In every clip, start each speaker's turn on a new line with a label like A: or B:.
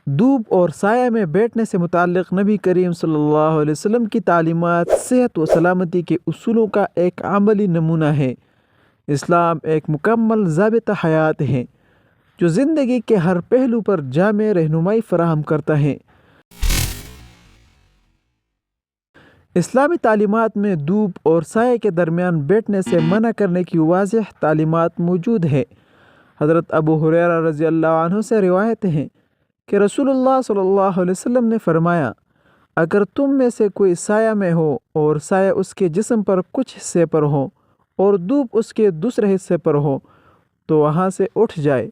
A: دھوپ اور سایہ میں بیٹھنے سے متعلق نبی کریم صلی اللہ علیہ وسلم کی تعلیمات صحت و سلامتی کے اصولوں کا ایک عملی نمونہ ہے۔ اسلام ایک مکمل ضابطہ حیات ہے جو زندگی کے ہر پہلو پر جامع رہنمائی فراہم کرتا ہے۔ اسلامی تعلیمات میں دھوپ اور سایہ کے درمیان بیٹھنے سے منع کرنے کی واضح تعلیمات موجود ہے۔ حضرت ابو ہریرہ رضی اللہ عنہ سے روایت ہے کہ رسول اللہ صلی اللہ علیہ وسلم نے فرمایا، اگر تم میں سے کوئی سایہ میں ہو اور سایہ اس کے جسم پر کچھ حصے پر ہو اور دھوپ اس کے دوسرے حصے پر ہو تو وہاں سے اٹھ جائے۔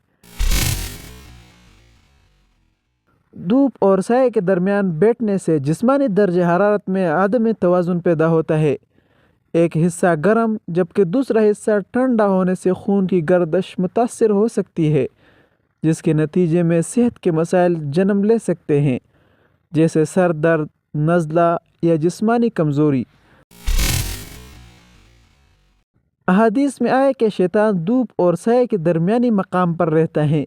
A: دھوپ اور سایہ کے درمیان بیٹھنے سے جسمانی درجہ حرارت میں عدم توازن پیدا ہوتا ہے۔ ایک حصہ گرم جبکہ دوسرا حصہ ٹھنڈا ہونے سے خون کی گردش متاثر ہو سکتی ہے، جس کے نتیجے میں صحت کے مسائل جنم لے سکتے ہیں، جیسے سر درد، نزلہ یا جسمانی کمزوری۔ احادیث میں آیا کہ شیطان دھوپ اور سایہ کے درمیانی مقام پر رہتا ہے۔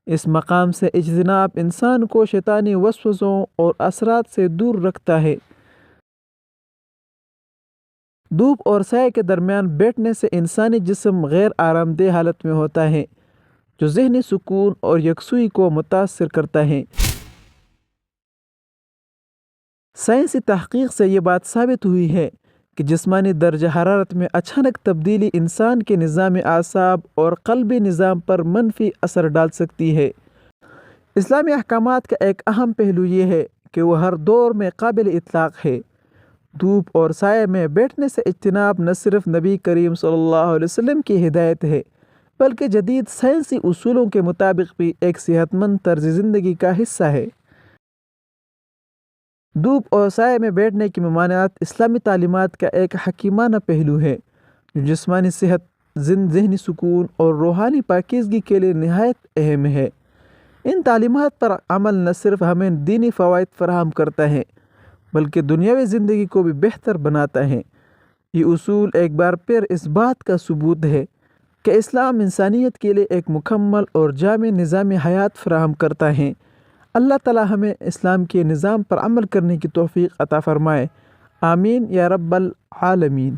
A: اس مقام سے اجتناب انسان کو شیطانی وسوسوں اور اثرات سے دور رکھتا ہے۔ دھوپ اور سایہ کے درمیان بیٹھنے سے انسانی جسم غیر آرام دہ حالت میں ہوتا ہے، جو ذہنی سکون اور یکسوئی کو متاثر کرتا ہے۔ سائنسی تحقیق سے یہ بات ثابت ہوئی ہے کہ جسمانی درجہ حرارت میں اچانک تبدیلی انسان کے نظام اعصاب اور قلبی نظام پر منفی اثر ڈال سکتی ہے۔ اسلامی احکامات کا ایک اہم پہلو یہ ہے کہ وہ ہر دور میں قابل اطلاق ہے۔ دھوپ اور سایہ میں بیٹھنے سے اجتناب نہ صرف نبی کریم صلی اللہ علیہ وسلم کی ہدایت ہے بلکہ جدید سائنسی اصولوں کے مطابق بھی ایک صحت مند طرز زندگی کا حصہ ہے۔ دھوپ اور سایہ میں بیٹھنے کی ممانعت اسلامی تعلیمات کا ایک حکیمانہ پہلو ہے جو جسمانی صحت، ذہنی سکون اور روحانی پاکیزگی کے لیے نہایت اہم ہے۔ ان تعلیمات پر عمل نہ صرف ہمیں دینی فوائد فراہم کرتا ہے بلکہ دنیاوی زندگی کو بھی بہتر بناتا ہے۔ یہ اصول ایک بار پھر اس بات کا ثبوت ہے کہ اسلام انسانیت کے لیے ایک مکمل اور جامع نظام حیات فراہم کرتا ہے۔ اللہ تعالی ہمیں اسلام کے نظام پر عمل کرنے کی توفیق عطا فرمائے۔ آمین یا رب العالمین۔